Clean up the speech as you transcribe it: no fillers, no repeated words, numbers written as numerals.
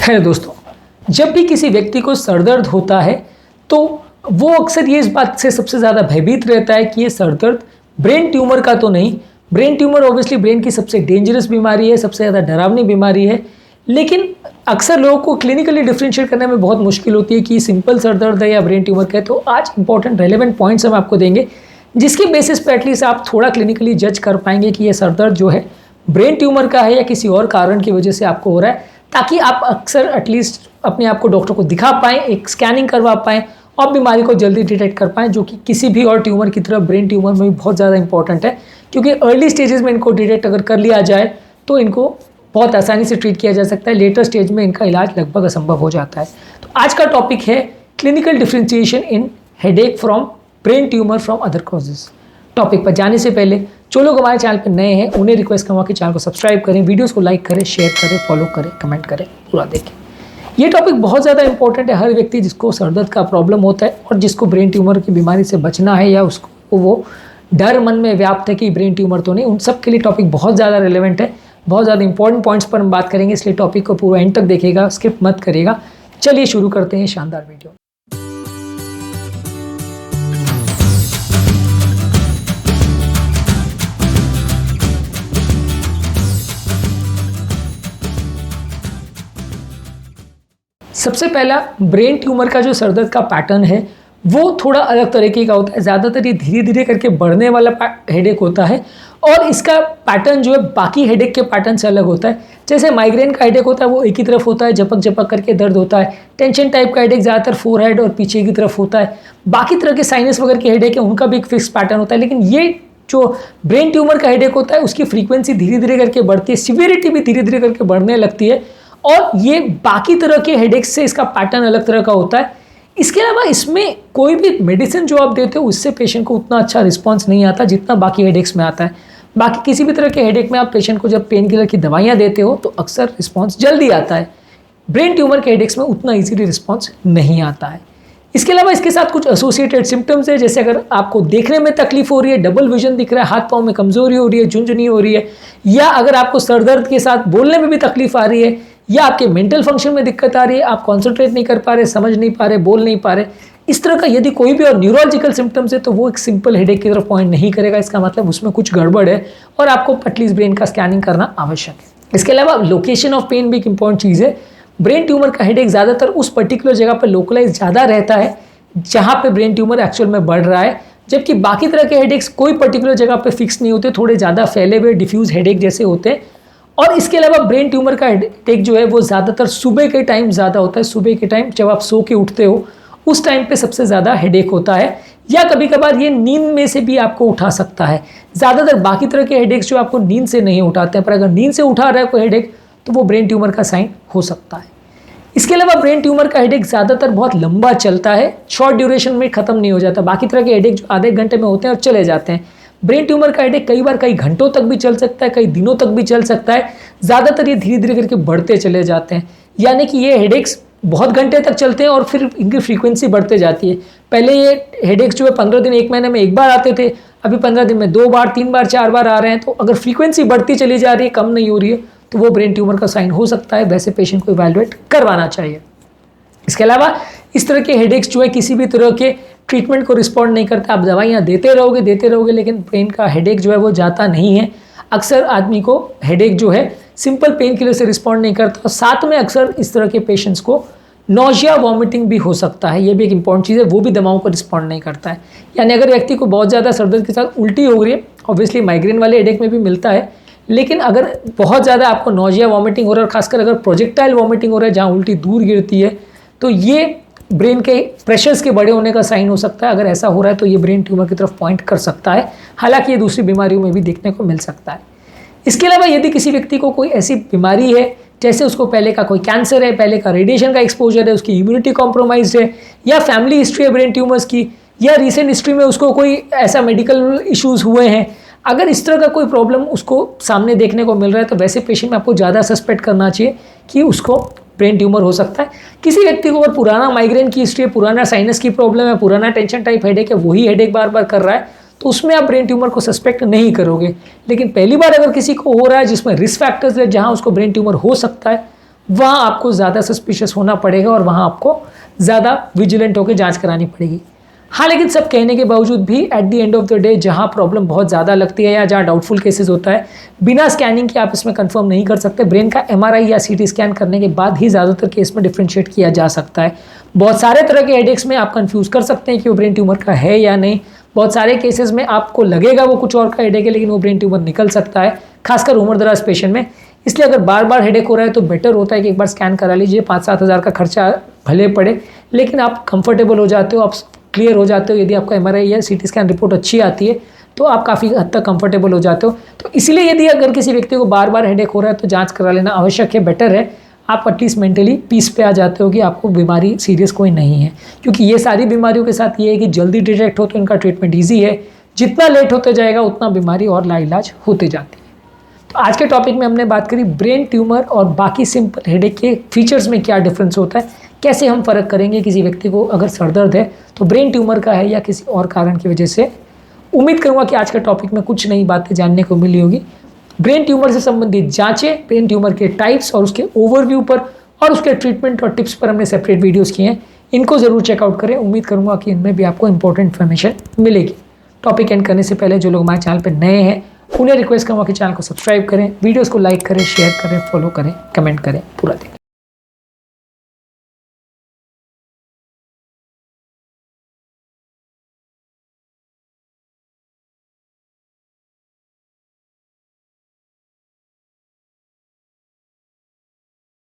खैर दोस्तों, जब भी किसी व्यक्ति को सर दर्द होता है तो वो अक्सर ये इस बात से सबसे ज़्यादा भयभीत रहता है कि ये सर दर्द ब्रेन ट्यूमर का तो नहीं। ब्रेन ट्यूमर ऑब्वियसली ब्रेन की सबसे डेंजरस बीमारी है, सबसे ज़्यादा डरावनी बीमारी है, लेकिन अक्सर लोगों को क्लिनिकली डिफरेंशिएट करने में बहुत मुश्किल होती है कि सिंपल सर दर्द है या ब्रेन ट्यूमर का है। तो आज इंपॉर्टेंट रेलेवेंट पॉइंट्स हम आपको देंगे जिसके बेसिस पे एटलीस्ट आप थोड़ा क्लिनिकली जज कर पाएंगे कि ये सर दर्द जो है ब्रेन ट्यूमर का है या किसी और कारण की वजह से आपको हो रहा है, ताकि आप अक्सर एटलीस्ट अपने आप को डॉक्टर को दिखा पाएँ, एक स्कैनिंग करवा पाएँ और बीमारी को जल्दी डिटेक्ट कर पाएँ, जो कि किसी भी और ट्यूमर की तरह ब्रेन ट्यूमर में भी बहुत ज़्यादा इंपॉर्टेंट है। क्योंकि अर्ली स्टेजेस में इनको डिटेक्ट अगर कर लिया जाए तो इनको बहुत आसानी से ट्रीट किया जा सकता है, लेटर स्टेज में इनका इलाज लगभग असंभव हो जाता है। तो आज का टॉपिक है clinical differentiation in headache from brain tumour from other causes. Topic पर जाने से पहले जो लोग हमारे चैनल पर नए हैं उन्हें रिक्वेस्ट करूँगा कि चैनल को सब्सक्राइब करें, वीडियोज़ को लाइक करें, शेयर करें, फॉलो करें, कमेंट करें, पूरा देखें। ये टॉपिक बहुत ज़्यादा इंपॉर्टेंट है। हर व्यक्ति जिसको सर दर्द का प्रॉब्लम होता है और जिसको ब्रेन ट्यूमर की बीमारी से बचना है या उसको वो डर मन में व्याप्त है कि ब्रेन ट्यूमर तो नहीं, उन सब के लिए टॉपिक बहुत ज़्यादा रिलेवेंट है। बहुत ज़्यादा इंपॉर्टेंट पॉइंट्स पर हम बात करेंगे, इसलिए टॉपिक को पूरा एंड तक देखेगा, स्किप मत करेगा। चलिए शुरू करते हैं शानदार वीडियो। सबसे पहला, ब्रेन ट्यूमर का जो सर दर्द का पैटर्न है वो थोड़ा अलग तरीके का होता है। ज़्यादातर ये धीरे धीरे करके बढ़ने वाला हेडेक होता है और इसका पैटर्न जो है बाकी हेडेक के पैटर्न से अलग होता है। जैसे माइग्रेन का हेडेक होता है वो एक ही तरफ होता है, झपक झपक करके दर्द होता है। टेंशन टाइप का हेडेक ज़्यादातर फोरहेड और पीछे की तरफ होता है। बाकी तरह के साइनस वगैरह के हेडेक है उनका भी एक फिक्स पैटर्न होता है, लेकिन ये जो ब्रेन ट्यूमर का हेडेक होता है उसकी फ्रीक्वेंसी धीरे धीरे करके बढ़ती है, सिवियरिटी भी धीरे धीरे करके बढ़ने लगती है और ये बाकी तरह के हेडेक्स से इसका पैटर्न अलग तरह का होता है। इसके अलावा इसमें कोई भी मेडिसिन जो आप देते हो उससे पेशेंट को उतना अच्छा रिस्पांस नहीं आता जितना बाकी हेडेक्स में आता है। बाकी किसी भी तरह के हेडेक में आप पेशेंट को जब पेन किलर की दवाइयाँ देते हो तो अक्सर रिस्पांस जल्दी आता है। ब्रेन ट्यूमर के हेडेक्स में उतना ईजीली रिस्पांस नहीं आता है। इसके अलावा इसके साथ कुछ एसोसिएटेड सिम्टम्स है, जैसे अगर आपको देखने में तकलीफ हो रही है, डबल विजन दिख रहा है, हाथ पाँव में कमजोरी हो रही है, झुंझुनी हो रही है, या अगर आपको सर दर्द के साथ बोलने में भी तकलीफ आ रही है, या आपके मेंटल फंक्शन में दिक्कत आ रही है, आप कॉन्सेंट्रेट नहीं कर पा रहे, समझ नहीं पा रहे, बोल नहीं पा रहे, इस तरह का यदि कोई भी और न्यूरोलॉजिकल सिम्टम्स है तो वो एक सिंपल हेडेक की तरफ पॉइंट नहीं करेगा। इसका मतलब उसमें कुछ गड़बड़ है और आपको एटलीस्ट ब्रेन का स्कैनिंग करना आवश्यक है। इसके अलावा लोकेशन ऑफ पेन भी एक इंपॉर्टेंट चीज़ है। ब्रेन ट्यूमर का हेडेक ज़्यादातर उस पर्टिकुलर जगह पर लोकलाइज ज़्यादा रहता है जहाँ पे ब्रेन ट्यूमर एक्चुअल में बढ़ रहा है, जबकि बाकी तरह के हेडेक्स कोई पर्टिकुलर जगह पे फिक्स नहीं होते, थोड़े ज़्यादा फैले हुए डिफ्यूज हेडेक जैसे होते हैं। और इसके अलावा ब्रेन ट्यूमर का हेडेक जो है वो ज़्यादातर सुबह के टाइम ज़्यादा होता है। सुबह के टाइम जब आप सो के उठते हो उस टाइम पे सबसे ज़्यादा हेडेक होता है, या कभी कभार ये नींद में से भी आपको उठा सकता है। ज़्यादातर बाकी तरह के हेडेक्स जो आपको नींद से नहीं उठाते हैं, पर अगर नींद से उठा रहा है कोई हेडेक तो वो ब्रेन ट्यूमर का साइन हो सकता है। इसके अलावा ब्रेन ट्यूमर का हेडेक ज़्यादातर बहुत लंबा चलता है, शॉर्ट ड्यूरेशन में ख़त्म नहीं हो जाता। बाकी तरह के हेडेक जो आधे घंटे में होते हैं और चले जाते हैं, ब्रेन ट्यूमर का हेडेक कई बार कई घंटों तक भी चल सकता है, कई दिनों तक भी चल सकता है। ज़्यादातर ये धीरे धीरे करके बढ़ते चले जाते हैं, यानी कि ये हेडेक्स बहुत घंटे तक चलते हैं और फिर इनकी फ्रीक्वेंसी बढ़ते जाती है। पहले ये हेडेक्स जो है 15 दिन 1 महीने में एक बार आते थे, अभी 15 दिन में 2 बार 3 बार 4 बार आ रहे हैं। तो अगर फ्रीक्वेंसी बढ़ती चली जा रही है, कम नहीं हो रही है, तो वो ब्रेन ट्यूमर का साइन हो सकता है। वैसे पेशेंट को इवैल्यूएट करवाना चाहिए। इसके अलावा इस तरह के हेडेक्स जो है किसी भी तरह के ट्रीटमेंट को रिस्पॉन्ड नहीं करता। आप दवाइयाँ देते रहोगे, लेकिन ब्रेन का हेडेक जो है वो जाता नहीं है। अक्सर आदमी को हेडेक जो है सिंपल पेन किलर से रिस्पॉन्ड नहीं करता और साथ में अक्सर इस तरह के पेशेंट्स को नोजिया वॉमिटिंग भी हो सकता है। ये भी एक इंपॉर्टेंट चीज़ है, वो भी दवाओं को रिस्पॉन्ड नहीं करता है। यानी अगर व्यक्ति को बहुत ज़्यादा सर दर्द के साथ उल्टी हो रही है, ऑब्वियसली माइग्रेन वाले हेडेक में भी मिलता है, लेकिन अगर बहुत ज़्यादा आपको नोजिया वॉमिटिंग हो रहा है और खासकर अगर प्रोजेक्टाइल वॉमिटिंग हो रहा है जहाँ उल्टी दूर गिरती है, तो ये ब्रेन के प्रेशर्स के बड़े होने का साइन हो सकता है। अगर ऐसा हो रहा है तो ये ब्रेन ट्यूमर की तरफ पॉइंट कर सकता है। हालांकि ये दूसरी बीमारियों में भी देखने को मिल सकता है। इसके अलावा यदि किसी व्यक्ति को कोई ऐसी बीमारी है, जैसे उसको पहले का कोई कैंसर है, पहले का रेडिएशन का एक्सपोजर है, उसकी इम्यूनिटी कॉम्प्रोमाइज है, या फैमिली हिस्ट्री है ब्रेन ट्यूमर्स की, या रिसेंट हिस्ट्री में उसको कोई ऐसा मेडिकल इश्यूज़ हुए हैं, अगर इस तरह का कोई प्रॉब्लम उसको सामने देखने को मिल रहा है तो वैसे पेशेंट में आपको ज़्यादा सस्पेक्ट करना चाहिए कि उसको ब्रेन ट्यूमर हो सकता है। किसी व्यक्ति को अगर पुराना माइग्रेन की हिस्ट्री है, पुराना साइनस की प्रॉब्लम है, पुराना टेंशन टाइप हेडेक है, वही हेडेक बार बार कर रहा है, तो उसमें आप ब्रेन ट्यूमर को सस्पेक्ट नहीं करोगे। लेकिन पहली बार अगर किसी को हो रहा है जिसमें रिस्क फैक्टर्स है, जहां उसको ब्रेन ट्यूमर हो सकता है, वहाँ आपको ज़्यादा सस्पिशियस होना पड़ेगा और वहाँ आपको ज़्यादा विजिलेंट होकर जांच करानी पड़ेगी। हाँ, लेकिन सब कहने के बावजूद भी at the end of the day जहाँ प्रॉब्लम बहुत ज़्यादा लगती है या जहाँ डाउटफुल केसेस होता है, बिना स्कैनिंग के आप इसमें कंफर्म नहीं कर सकते। ब्रेन का एमआरआई या सीटी स्कैन करने के बाद ही ज़्यादातर केस में डिफ्रेंशिएट किया जा सकता है। बहुत सारे तरह के हेडेक्स में आप कंफ्यूज कर सकते हैं कि वो ब्रेन ट्यूमर का है या नहीं। बहुत सारे केसेस में आपको लगेगा वो कुछ और का हेडेक है, लेकिन वो ब्रेन ट्यूमर निकल सकता है, खासकर उम्र दराज पेशेंट में। इसलिए अगर बार बार हेडेक हो रहा है तो बेटर होता है कि एक बार स्कैन करा लीजिए। 5-7 हज़ार का खर्चा भले पड़े, लेकिन आप कंफर्टेबल हो जाते हो, आप क्लियर हो जाते हो। यदि आपका एमआरआई या सीटी स्कैन रिपोर्ट अच्छी आती है तो आप काफ़ी हद तक कंफर्टेबल हो जाते हो। तो इसलिए यदि अगर किसी व्यक्ति को बार बार हेडेक हो रहा है तो जांच करा लेना आवश्यक है, बेटर है। आप एटलीस्ट मेंटली पीस पे आ जाते हो कि आपको बीमारी सीरियस कोई नहीं है, क्योंकि ये सारी बीमारियों के साथ ये है कि जल्दी डिटेक्ट हो तो इनका ट्रीटमेंट ईजी है, जितना लेट होते जाएगा उतना बीमारी और लाइलाज होते जाती है। तो आज के टॉपिक में हमने बात करी ब्रेन ट्यूमर और बाकी सिंपल हेडेक के फीचर्स में क्या डिफरेंस होता है, कैसे हम फ़र्क करेंगे किसी व्यक्ति को अगर सर दर्द है तो ब्रेन ट्यूमर का है या किसी और कारण की वजह से। उम्मीद करूँगा कि आज के टॉपिक में कुछ नई बातें जानने को मिली होगी। ब्रेन ट्यूमर से संबंधित जांचें, ब्रेन ट्यूमर के टाइप्स और उसके ओवरव्यू पर और उसके ट्रीटमेंट और टिप्स पर हमने सेपरेट वीडियोज़ किए हैं, इनको ज़रूर चेकआउट करें। उम्मीद करूँगा कि इनमें भी आपको इंपॉर्टेंट इन्फॉर्मेशन मिलेगी। टॉपिक एंड करने से पहले जो लोग हमारे चैनल पर नए हैं उन्हें रिक्वेस्ट करूँगा कि चैनल को सब्सक्राइब करें, वीडियोज़ को लाइक करें, शेयर करें, फॉलो करें, कमेंट करें, पूरा देखें।